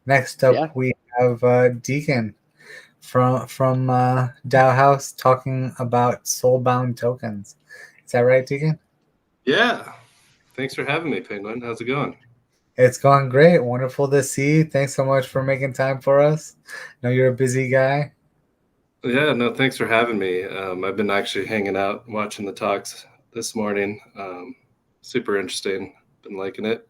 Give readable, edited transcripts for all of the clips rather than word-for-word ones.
Next up, Yeah. we have Dekan from DAO House talking about soulbound tokens. Is that right, Dekan? Yeah. Thanks for having me, Penguin. How's it going? It's going great. Wonderful to see you. Thanks so much for making time for us. I know you're a busy guy. Yeah, no, thanks for having me. I've been actually hanging out, watching the talks this morning. Super interesting. Been liking it.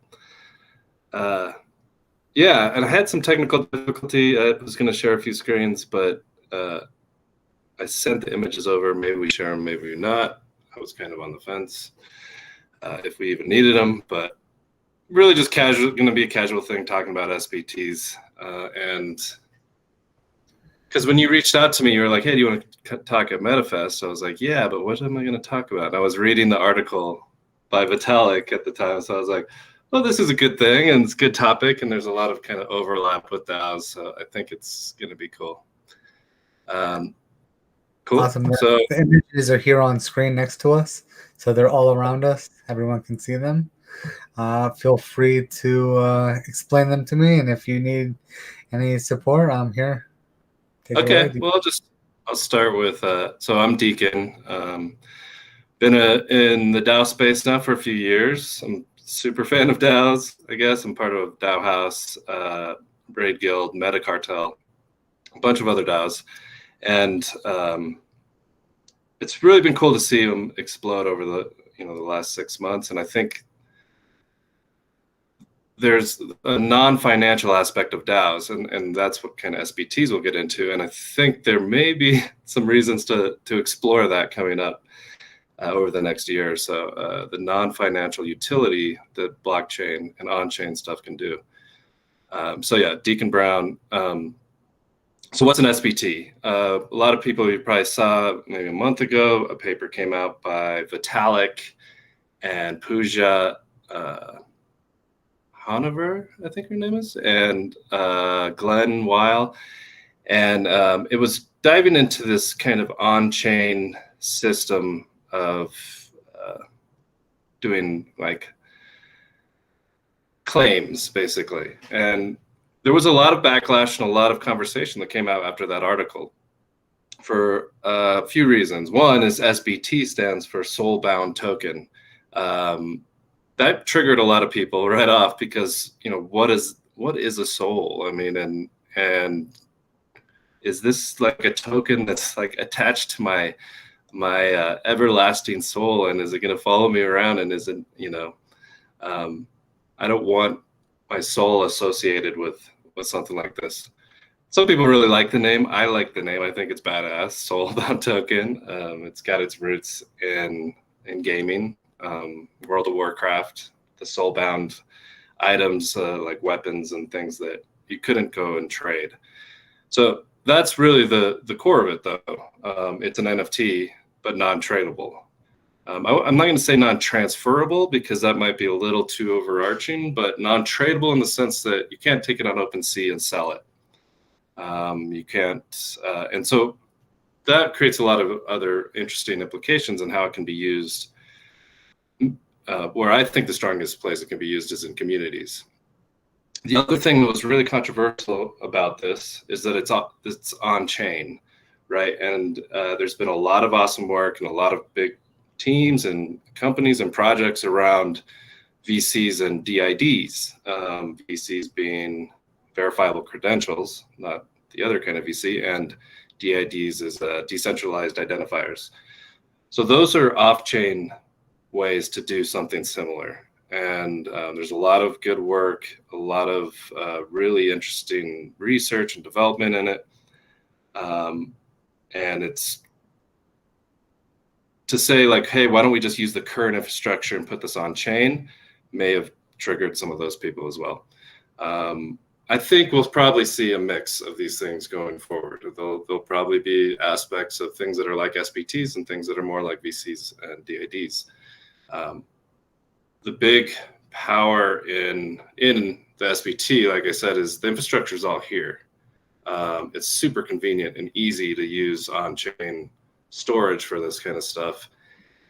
Yeah, and I had some technical difficulty. I was going to share a few screens, but I sent the images over. Maybe we share them, maybe not. I was kind of on the fence if we even needed them, but really just casual, going to be a casual thing talking about SBTs. And because when you reached out to me, you were like, hey, do you want to talk at MetaFest? I was like, yeah, but what am I going to talk about? And I was reading the article by Vitalik at the time. So I was like, well, this is a good thing and it's a good topic. And there's a lot of kind of overlap with DAOs. So I think it's going to be cool. Cool. Awesome. So The images are here on screen next to us. So they're all around us. Everyone can see them. Feel free to explain them to me. And if you need any support, I'm here. Take it okay, away. well, I'll start with, so I'm Dekan. Been in the DAO space now for a few years. I'm super fan of DAOs, I guess. I'm part of DAO House, Braid Guild, Metacartel, a bunch of other DAOs. And it's really been cool to see them explode over the last 6 months. And I think there's a non-financial aspect of DAOs, and that's what kind of SBTs we'll get into. And I think there may be some reasons to explore that coming up over the next year or so. The non-financial utility that blockchain and on-chain stuff can do. So yeah, Dekan Brown. So what's an SBT? A lot of people, you probably saw maybe a month ago, a paper came out by Vitalik and Pooja Hanover, I think her name is, and Glenn Weil. And it was diving into this kind of on-chain system of doing like claims, basically. And there was a lot of backlash and a lot of conversation that came out after that article for a few reasons. One is SBT stands for soulbound token. That triggered a lot of people right off because, what is a soul? I mean, and is this like a token that's like attached to my everlasting soul, and is it going to follow me around? And is it, I don't want my soul associated with something like this. Some people really like the name. I like the name. I think it's badass. Soulbound token. It's got its roots in gaming, World of Warcraft, the soulbound items like weapons and things that you couldn't go and trade. So that's really the core of it, though. It's an NFT, but non-tradable. I'm not going to say non-transferable because that might be a little too overarching, but non-tradable in the sense that you can't take it on OpenSea and sell it. You can't, and so that creates a lot of other interesting implications in how it can be used. Where I think the strongest place it can be used is in communities. The other thing that was really controversial about this is that it's on chain, right? And there's been a lot of awesome work and a lot of big teams and companies and projects around VCs and DIDs. VCs being verifiable credentials, not the other kind of VC, and DIDs is decentralized identifiers. So those are off-chain ways to do something similar. And there's a lot of good work, a lot of really interesting research and development in it. And it's to say like, hey, why don't we just use the current infrastructure and put this on chain, may have triggered some of those people as well. I think we'll probably see a mix of these things going forward. There'll probably be aspects of things that are like SBTs and things that are more like VCs and DIDs. The big power in the SBT, like I said, is the infrastructure is all here. It's super convenient and easy to use on-chain storage for this kind of stuff.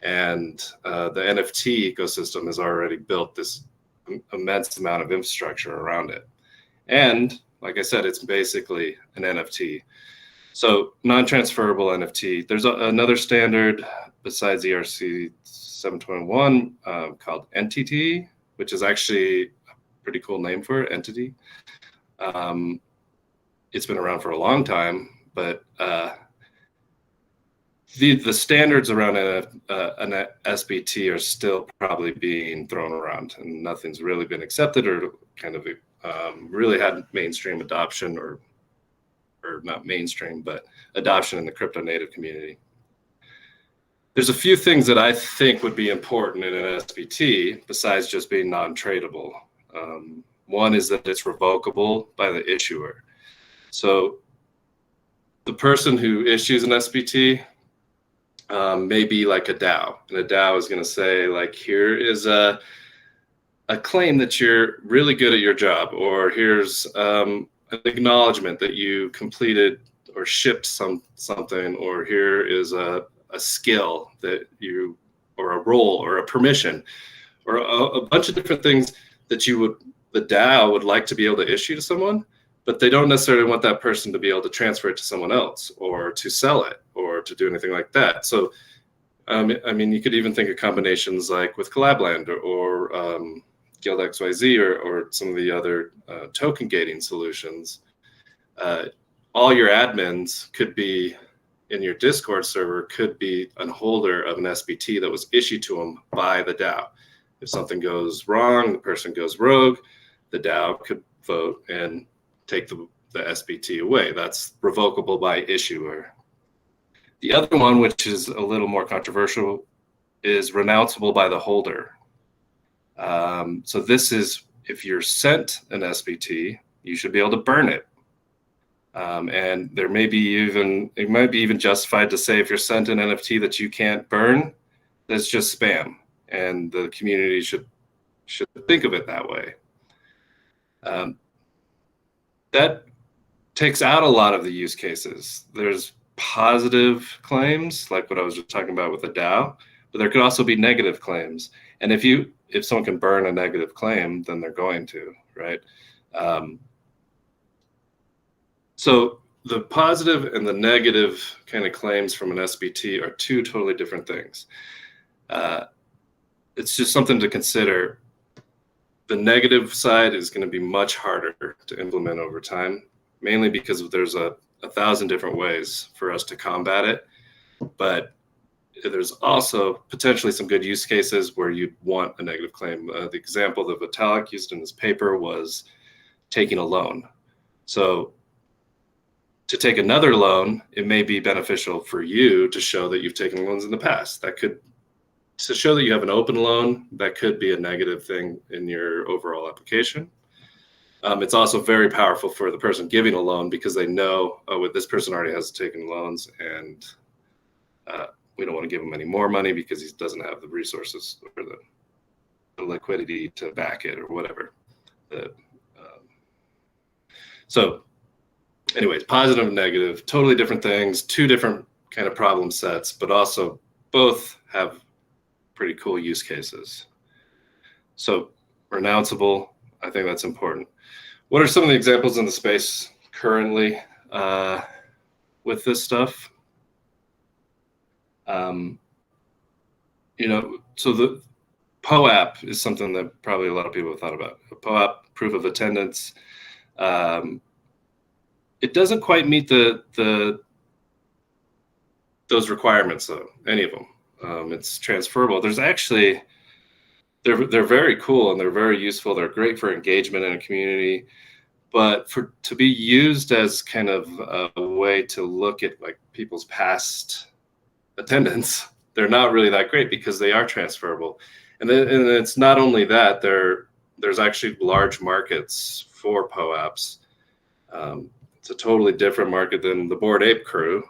And the NFT ecosystem has already built this immense amount of infrastructure around it. And like I said, it's basically an NFT. So non-transferable NFT. There's another standard besides ERC 721 called Entity, which is actually a pretty cool name for it, Entity. It's been around for a long time, but the standards around an SBT are still probably being thrown around, and nothing's really been accepted or kind of really had mainstream adoption, or not mainstream, but adoption in the crypto native community. There's a few things that I think would be important in an SBT besides just being non-tradable. One is that it's revocable by the issuer. So the person who issues an SBT may be like a DAO, and a DAO is going to say, like, here is a claim that you're really good at your job, or here's an acknowledgement that you completed or shipped something, or here is a skill that you, or a role, or a permission, or a bunch of different things that the DAO would like to be able to issue to someone, but they don't necessarily want that person to be able to transfer it to someone else, or to sell it, or to do anything like that. So, I mean, you could even think of combinations like with Collabland or Guild XYZ, or some of the other token gating solutions. All your admins could be in your Discord server, could be a holder of an SBT that was issued to them by the DAO. If something goes wrong, the person goes rogue, the DAO could vote and take the SBT away. That's revocable by issuer. The other one, which is a little more controversial, is renounceable by the holder. So this is, if you're sent an SBT, you should be able to burn it. And there may be it might be even justified to say, if you're sent an NFT that you can't burn, that's just spam, and the community should think of it that way. That takes out a lot of the use cases. There's positive claims, like what I was just talking about with the DAO, but there could also be negative claims. And if someone can burn a negative claim, then they're going to, right? So the positive and the negative kind of claims from an SBT are two totally different things. It's just something to consider. The negative side is going to be much harder to implement over time, mainly because there's a 1,000 different ways for us to combat it. But there's also potentially some good use cases where you'd want a negative claim. The example that Vitalik used in his paper was taking a loan. So to take another loan, it may be beneficial for you to show that you've taken loans in the past. To show that you have an open loan, that could be a negative thing in your overall application. It's also very powerful for the person giving a loan, because they know, oh, this person already has taken loans, and we don't want to give him any more money because he doesn't have the resources or the liquidity to back it, or whatever. So anyways, positive and negative, totally different things, two different kind of problem sets, but also both have pretty cool use cases. So renounceable, I think that's important. What are some of the examples in the space currently with this stuff? So the POAP is something that probably a lot of people have thought about. A POAP, proof of attendance. It doesn't quite meet those requirements, though, any of them. It's transferable. There's actually, they're very cool, and they're very useful. They're great for engagement in a community, but to be used as kind of a way to look at like people's past attendance, they're not really that great, because they are transferable. And it's not only that, there's actually large markets for POAPs. It's a totally different market than the Bored Ape crew,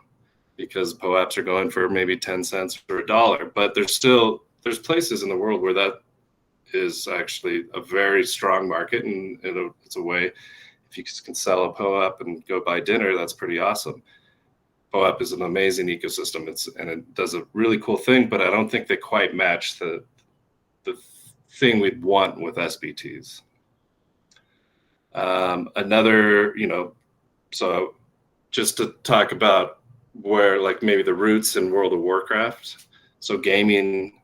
because POAPs are going for maybe 10 cents or $1. But there's places in the world where that is actually a very strong market, and it's a way, if you can sell a POAP and go buy dinner, that's pretty awesome. POAP is an amazing ecosystem, and it does a really cool thing, but I don't think they quite match the thing we'd want with SBTs. Another, so just to talk about where like maybe the roots in World of Warcraft. So gaming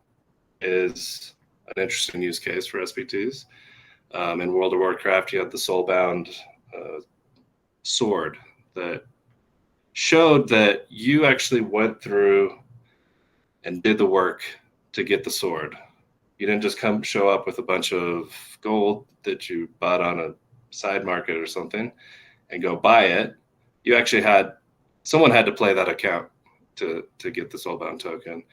is an interesting use case for SBTs. In World of Warcraft, you had the soulbound sword that showed that you actually went through and did the work to get the sword. You didn't just show up with a bunch of gold that you bought on a side market or something and go buy it. You actually someone had to play that account to get the soulbound token.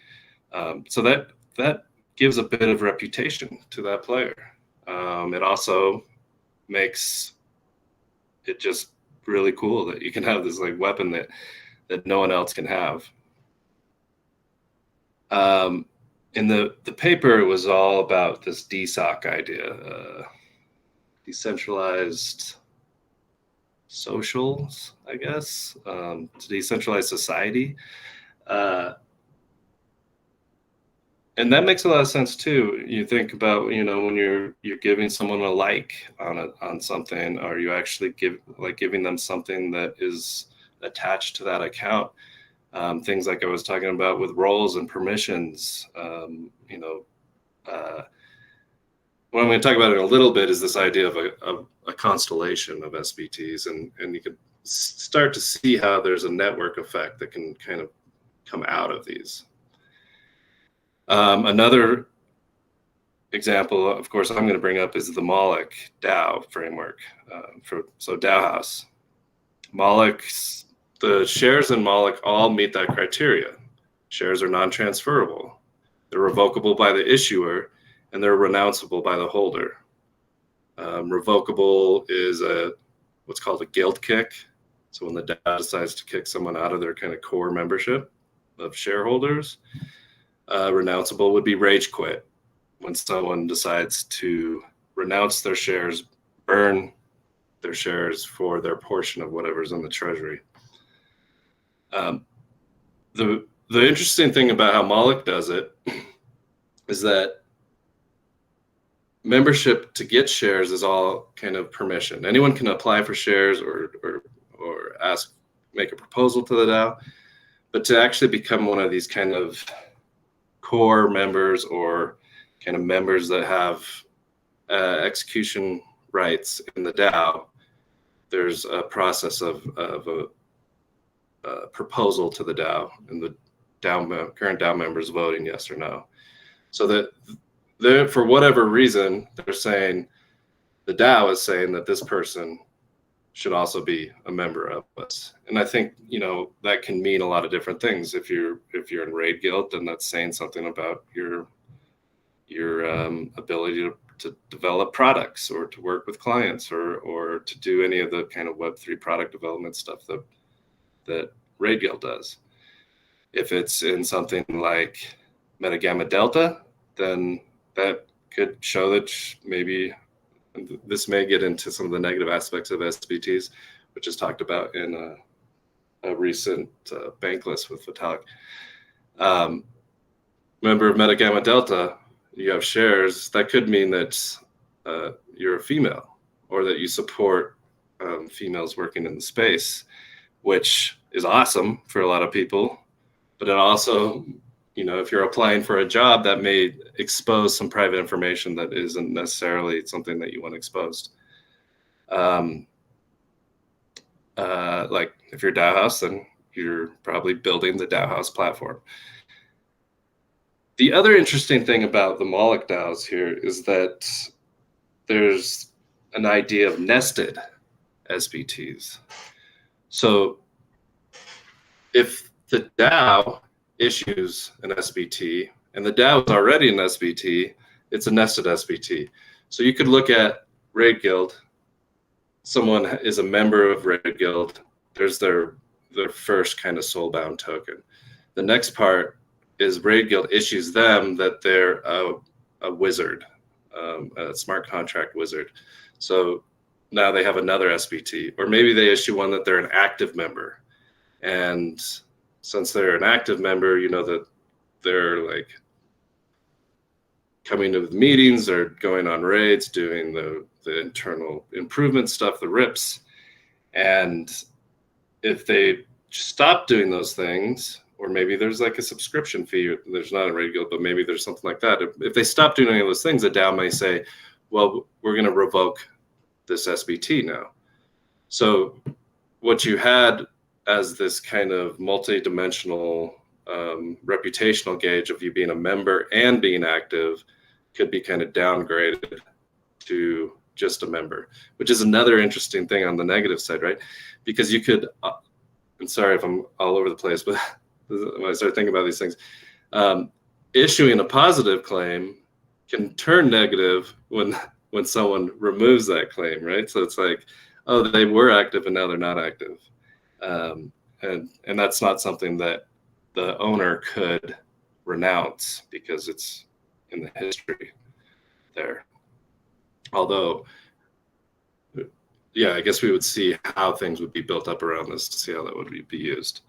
So that gives a bit of reputation to that player. It also makes it just really cool that you can have this like weapon that no one else can have. In the paper, it was all about this DSOC idea, decentralized socials, I guess, to decentralized society. And that makes a lot of sense too. You think about, when you're giving someone a like on something, or you actually giving them something that is attached to that account. Things like I was talking about with roles and permissions. What I'm going to talk about in a little bit is this idea of a constellation of SBTs, and you can start to see how there's a network effect that can kind of come out of these. Another example, of course, I'm going to bring up is the Moloch DAO framework. So DAO House. The shares in Moloch all meet that criteria. Shares are non-transferable. They're revocable by the issuer, and they're renounceable by the holder. Revocable is what's called a guilt kick. So when the DAO decides to kick someone out of their kind of core membership of shareholders. Renounceable would be rage quit, when someone decides to renounce their shares, burn their shares for their portion of whatever's in the treasury. The interesting thing about how Moloch does it is that membership to get shares is all kind of permission. Anyone can apply for shares or make a proposal to the DAO, but to actually become one of these kind of core members or kind of members that have execution rights in the DAO, there's a process of a proposal to the DAO, and the current DAO members voting yes or no. So that for whatever reason, they're saying, the DAO is saying that this person should also be a member of us. And I think, that can mean a lot of different things. If you're in Raid Guild, then that's saying something about your ability to develop products or to work with clients or to do any of the kind of Web3 product development stuff that Raid Guild does. If it's in something like Meta Gamma Delta, then that could show that maybe this may get into some of the negative aspects of SBTs, which is talked about in a recent bank list with Vitalik. Member of Meta Gamma Delta, you have shares, that could mean that you're a female, or that you support females working in the space, which is awesome for a lot of people. But it also, if you're applying for a job, that may expose some private information that isn't necessarily something that you want exposed. Like if you're DAO House, then you're probably building the DAO House platform. The other interesting thing about the Moloch DAOs here is that there's an idea of nested SBTs. So if the DAO issues an SBT and the DAO is already an SBT, it's a nested SBT. So you could look at Raid Guild. Someone is a member of Raid Guild. There's their first kind of soulbound token. The next part is Raid Guild issues them that they're a wizard, a smart contract wizard. So now they have another SBT, or maybe they issue one that they're an active member. And since they're an active member, that they're like coming to the meetings or going on raids, doing the the internal improvement stuff, the rips. And if they stop doing those things, or maybe there's like a subscription fee, or there's not a regular, but maybe there's something like that. If they stop doing any of those things, the DAO may say, well, we're going to revoke this SBT now. So what you had as this kind of multi-dimensional reputational gauge of you being a member and being active could be kind of downgraded to just a member, which is another interesting thing on the negative side, right? Because you could, I'm sorry if I'm all over the place, but when I start thinking about these things, issuing a positive claim can turn negative when someone removes that claim, right? So it's like, oh, they were active and now they're not active. And that's not something that the owner could renounce because it's in the history there. Although, yeah, I guess we would see how things would be built up around this to see how that would be used.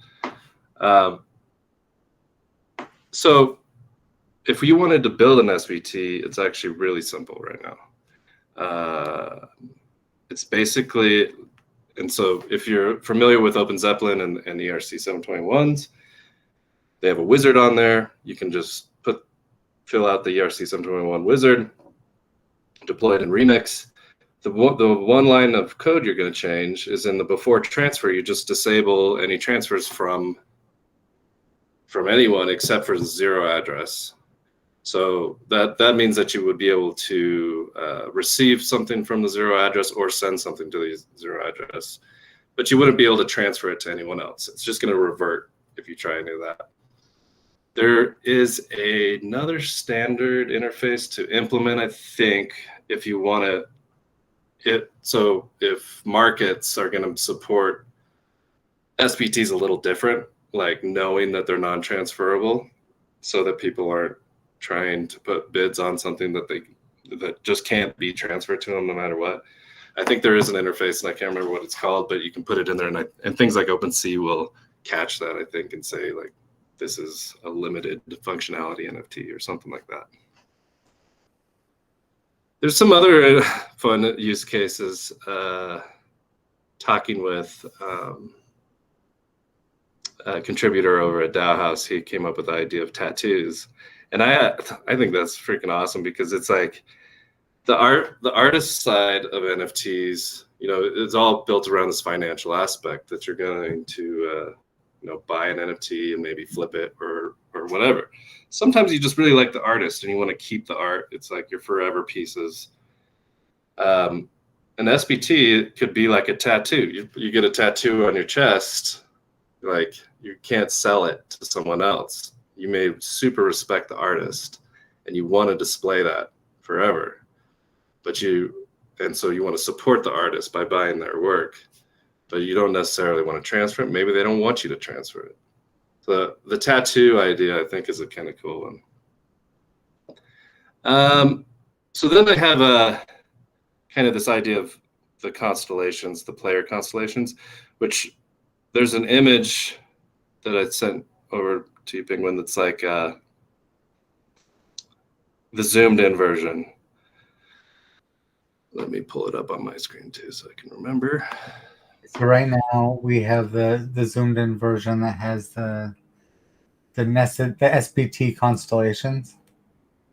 So if you wanted to build an SBT, it's actually really simple right now. It's basically, and so if you're familiar with Open Zeppelin and ERC 721s, they have a wizard on there. You can just fill out the ERC 721 wizard, deploy it in Remix. The one line of code you're going to change is in the before transfer. You just disable any transfers from anyone except for the zero address. So that means that you would be able to receive something from the zero address or send something to the zero address, but you wouldn't be able to transfer it to anyone else. It's just going to revert if you try and do that. There is another standard interface to implement, I think, if you want to. So if markets are going to support SBTs a little different, like knowing that they're non-transferable, so that people aren't trying to put bids on something that just can't be transferred to them no matter what. I think there is an interface, and I can't remember what it's called, but you can put it in there, and things like OpenSea will catch that, I think, and say like, this is a limited functionality NFT or something like that. There's some other fun use cases. Talking with a contributor over at DAO House, he came up with the idea of tattoos, and I think that's freaking awesome because it's like the artist side of NFTs. You know, it's all built around this financial aspect that you're going to buy an NFT and maybe flip it or whatever. Sometimes you just really like the artist and you want to keep the art. It's like your forever pieces. An SBT could be like a tattoo. You get a tattoo on your chest, like you can't sell it to someone else. You may super respect the artist and you want to display that forever, and so you want to support the artist by buying their work, but you don't necessarily want to transfer it. Maybe they don't want you to transfer it. So the tattoo idea, I think, is a kind of cool one. So then they have a kind of this idea of the constellations, the player constellations, which there's an image that I sent over to you, Penguin, that's like the zoomed in version. Let me pull it up on my screen too so I can remember. So right now we have the zoomed in version that has the SBT constellations.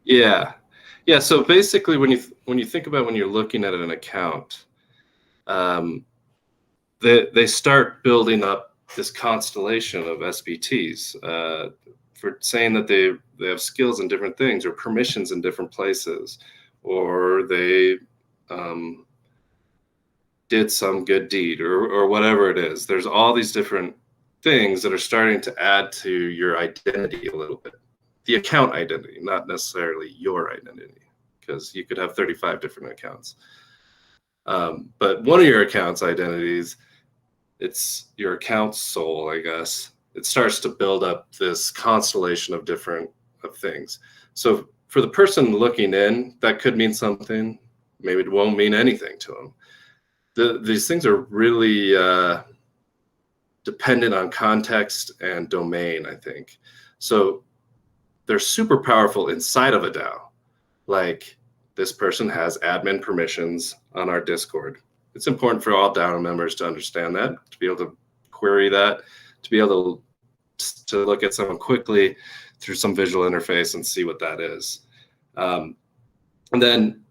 Yeah. So basically, when you think about when you're looking at an account, they start building up this constellation of SBTs for saying that they have skills in different things or permissions in different places, or they did some good deed or whatever it is. There's all these different things that are starting to add to your identity a little bit. The account identity, not necessarily your identity, because you could have 35 different accounts. But one of your account's identities, it's your account's soul, I guess. It starts to build up this constellation of different things. So for the person looking in, that could mean something. Maybe it won't mean anything to them. These things are really dependent on context and domain, I think. So they're super powerful inside of a DAO. Like this person has admin permissions on our Discord. It's important for all DAO members to understand that, to be able to query that, to be able to look at someone quickly through some visual interface and see what that is. And then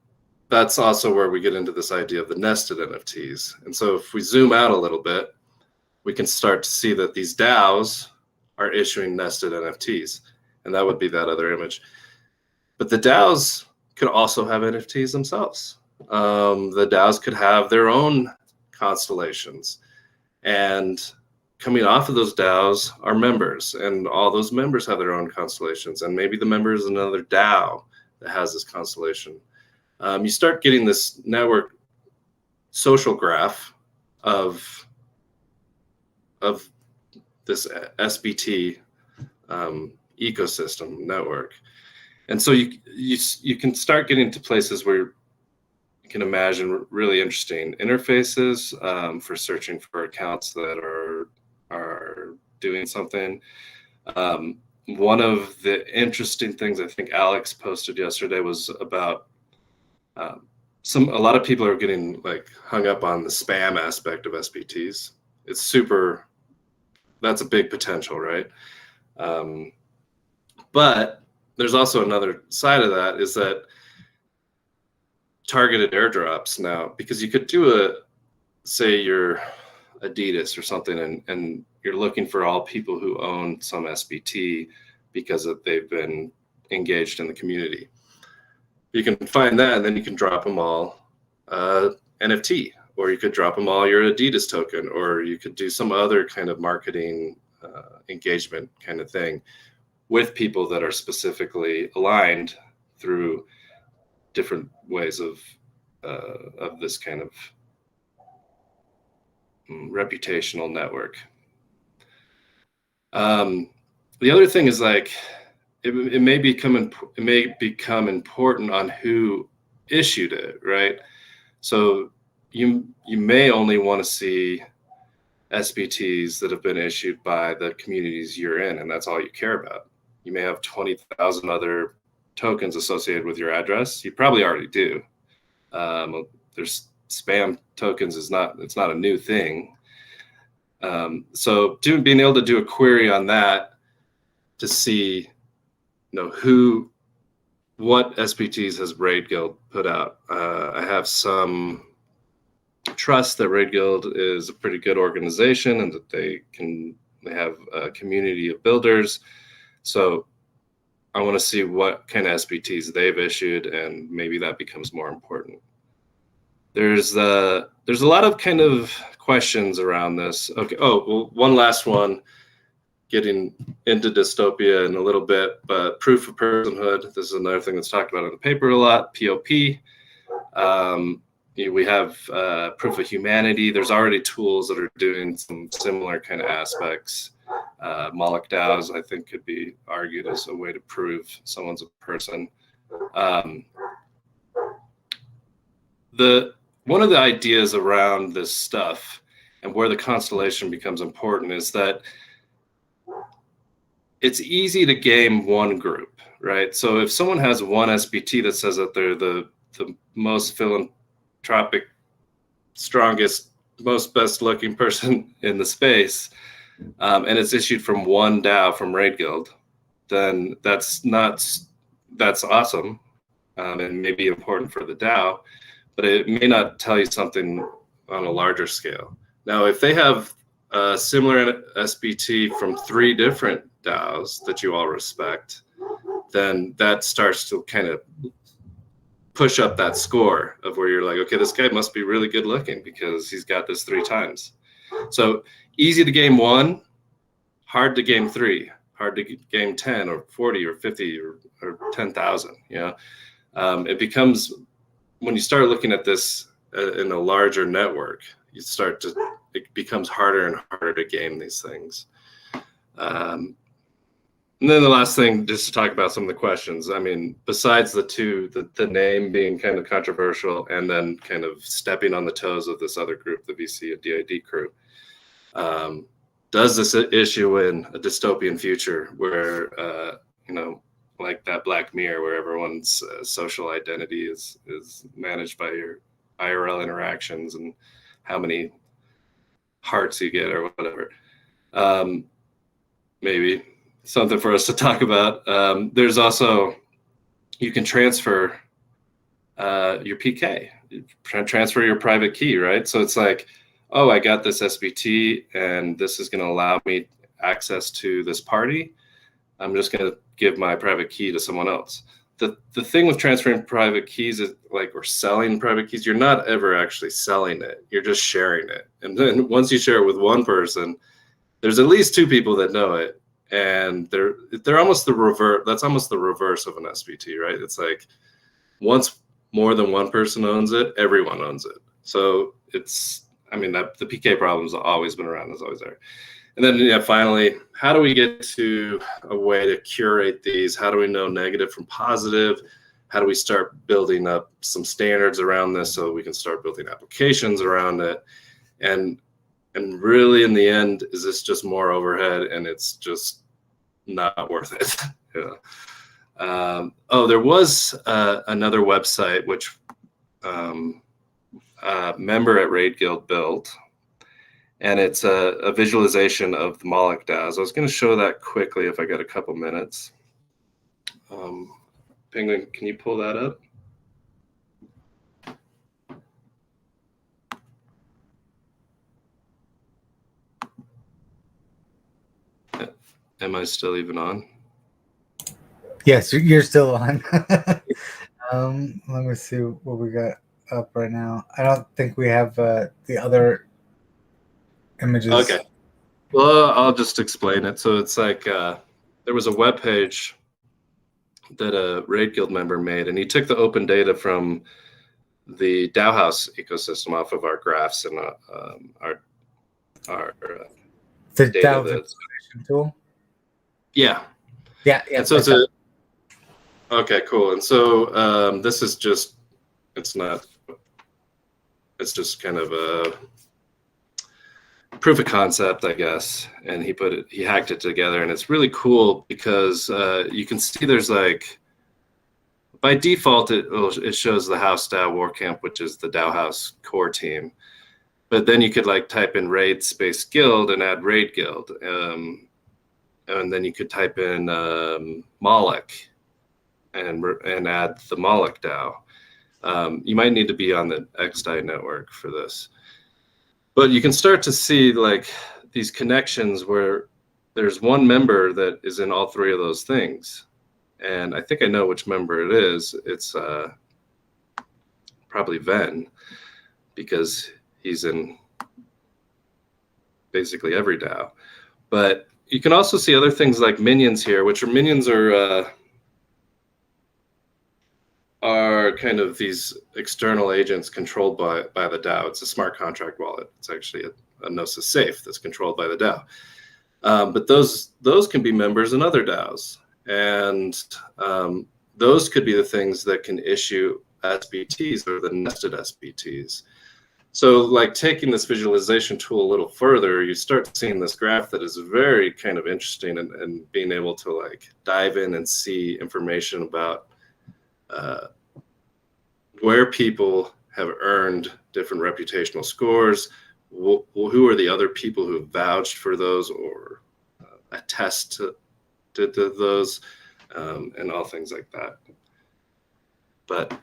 that's also where we get into this idea of the nested NFTs. And so if we zoom out a little bit, we can start to see that these DAOs are issuing nested NFTs. And that would be that other image. But the DAOs could also have NFTs themselves. The DAOs could have their own constellations. And coming off of those DAOs are members. And all those members have their own constellations. And maybe the member is another DAO that has this constellation. You start getting this network social graph of this SBT ecosystem network. And so you can start getting to places where you can imagine really interesting interfaces for searching for accounts that are doing something. One of the interesting things I think Alex posted yesterday was about a lot of people are getting like hung up on the spam aspect of SBTs. That's a big potential, right? But there's also another side of that, is that targeted airdrops now, because you could do say you're Adidas or something, and you're looking for all people who own some SBT because they've been engaged in the community. You can find that, and then you can drop them all NFT, or you could drop them all your Adidas token, or you could do some other kind of marketing engagement kind of thing with people that are specifically aligned through different ways of this kind of reputational network. The other thing is, like, it may become important on who issued it, right? So you may only want to see SBTs that have been issued by the communities you're in, and that's all you care about. You may have 20,000 other tokens associated with your address. You probably already do. There's spam tokens it's not a new thing. So being able to do a query on that to see, what SBTs has Raid Guild put out. I have some trust that Raid Guild is a pretty good organization, and that they have a community of builders. So I want to see what kind of SBTs they've issued, and maybe that becomes more important. There's a lot of kind of questions around this. Okay. Oh, well, one last one, getting into dystopia in a little bit, but proof of personhood. This is another thing that's talked about in the paper a lot, POP. We have proof of humanity. There's already tools that are doing some similar kind of aspects. Moloch DAOs, I think, could be argued as a way to prove someone's a person. One of the ideas around this stuff and where the constellation becomes important is that it's easy to game one group, right? So if someone has one SBT that says that they're the most philanthropic, strongest, most best looking person in the space, and it's issued from one DAO from Raid Guild, then that's awesome, and maybe important for the DAO, but it may not tell you something on a larger scale. Now, if they have a similar SBT from 3 different DAOs that you all respect, then that starts to kind of push up that score of where you're like, okay, this guy must be really good looking because he's got this 3 times. So easy to game 1, hard to game 3, hard to game 10 or 40 or 50 or 10,000. It becomes, when you start looking at this in a larger network, it becomes harder and harder to game these things. And then the last thing, just to talk about some of the questions. I mean, besides the name being kind of controversial, and then kind of stepping on the toes of this other group, the VC and DID crew, does this issue in a dystopian future where like that Black Mirror where everyone's social identity is managed by your IRL interactions and how many hearts you get or whatever. Maybe something for us to talk about. There's also, you can transfer your PK, transfer your private key, right? So it's like, oh, I got this SBT and this is going to allow me access to this party. I'm just going to give my private key to someone else. The thing with transferring private keys is like, or selling private keys, you're not ever actually selling it. You're just sharing it. And then once you share it with one person, there's at least two people that know it. And they're almost the reverse. That's almost the reverse of an SBT, right? It's like once more than one person owns it, everyone owns it. So it's, I mean, the PK problem's always been around. It's always there. And then, finally, how do we get to a way to curate these? How do we know negative from positive? How do we start building up some standards around this so we can start building applications around it? And really, in the end, is this just more overhead and it's just not worth it? There was another website which a member at Raid Guild built. And it's a visualization of the Moloch DAOs. I was going to show that quickly if I got a couple minutes. Penguin, can you pull that up? Am I still even on? Yes, you're still on. Let me see what we got up right now. I don't think we have the other images. Okay. Well, I'll just explain it. So it's like there was a web page that a Raid Guild member made, and he took the open data from the DAO House ecosystem off of our graphs and our the data DAO visualization tool. Yeah. And so it's okay, cool. And so this is just, it's just kind of a proof of concept, I guess. And he hacked it together, and it's really cool because you can see there's like, by default, it shows the House DAO WarCamp, which is the DAO House core team. But then you could like type in raid space guild and add raid guild. And then you could type in Moloch and add the Moloch DAO. You might need to be on the XDAI network for this. But you can start to see like these connections where there's one member that is in all three of those things. And I think I know which member it is. It's probably Venn, because he's in basically every DAO. But you can also see other things like minions here, which are kind of these external agents controlled by the DAO. It's a smart contract wallet. It's actually a Gnosis safe that's controlled by the DAO. But those can be members in other DAOs. And those could be the things that can issue SBTs or the nested SBTs. So like taking this visualization tool a little further, you start seeing this graph that is very kind of interesting, and being able to like dive in and see information about where people have earned different reputational scores, who are the other people who have vouched for those or attest to those, and all things like that. But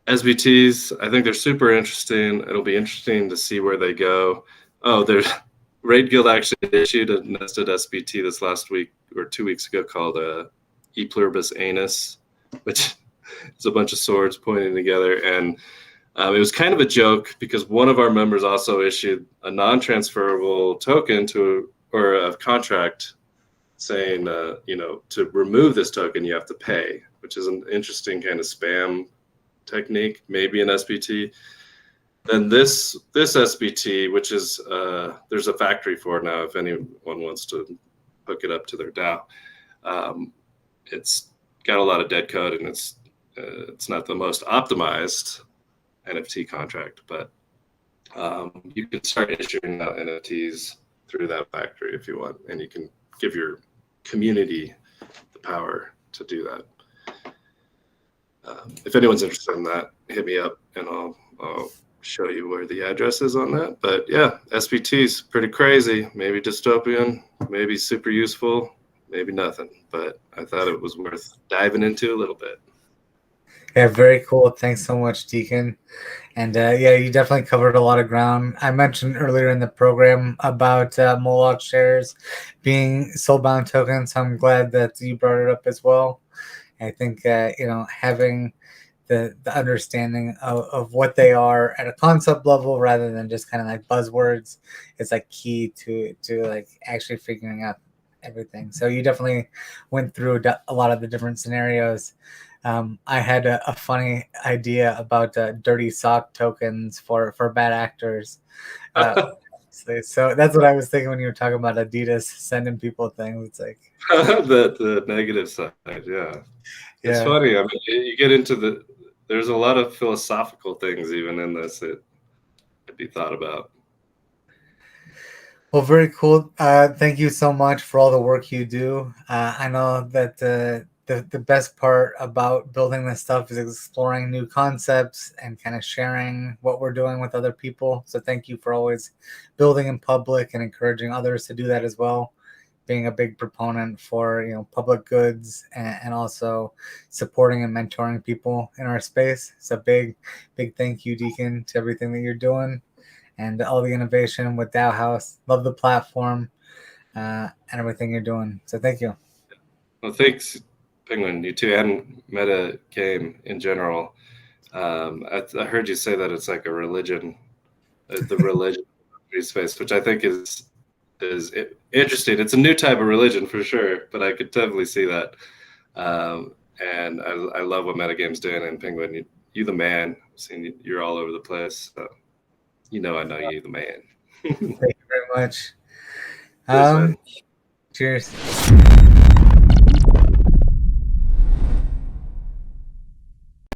SBTs, I think they're super interesting. It'll be interesting to see where they go. Oh, there's Raid Guild actually issued a nested SBT this last week or 2 weeks ago called E Pluribus Anus, which is a bunch of swords pointing together. And it was kind of a joke because one of our members also issued a non-transferable token or a contract saying, to remove this token, you have to pay, which is an interesting kind of spam technique, maybe an SBT. Then this SBT, which is there's a factory for it now if anyone wants to hook it up to their DAO. It's got a lot of dead code, and it's not the most optimized NFT contract, but you can start issuing out NFTs through that factory if you want, and you can give your community the power to do that. If anyone's interested in that, hit me up and I'll show you where the address is on that. But yeah, SBT's pretty crazy, maybe dystopian, maybe super useful, maybe nothing. But I thought it was worth diving into a little bit. Yeah, very cool. Thanks so much, Dekan. And yeah, you definitely covered a lot of ground. I mentioned earlier in the program about Moloch shares being soulbound tokens. So I'm glad that you brought it up as well. I think having the understanding of what they are at a concept level rather than just kind of like buzzwords is like key to like actually figuring out everything. So you definitely went through a lot of the different scenarios. I had a funny idea about dirty sock tokens for bad actors. So that's what I was thinking when you were talking about Adidas sending people things. It's like the negative side, yeah. It's funny. I mean, you get into there's a lot of philosophical things even in this that could be thought about. Well, very cool. Thank you so much for all the work you do. I know that the best part about building this stuff is exploring new concepts and kind of sharing what we're doing with other people. So thank you for always building in public and encouraging others to do that as well. Being a big proponent for public goods and also supporting and mentoring people in our space. So big thank you, Dekan, to everything that you're doing and all the innovation with DAO House. Love the platform and everything you're doing. So thank you. Well, thanks, Penguin. You too, and Meta Game in general. I heard you say that it's like a religion, the religion space, which I think is interesting. It's a new type of religion for sure, but I could definitely see that. And I love what Metagame's doing. And Penguin, you the man. I've seen you're all over the place. So I know you the man. Thank you very much. Cheers, man. Cheers.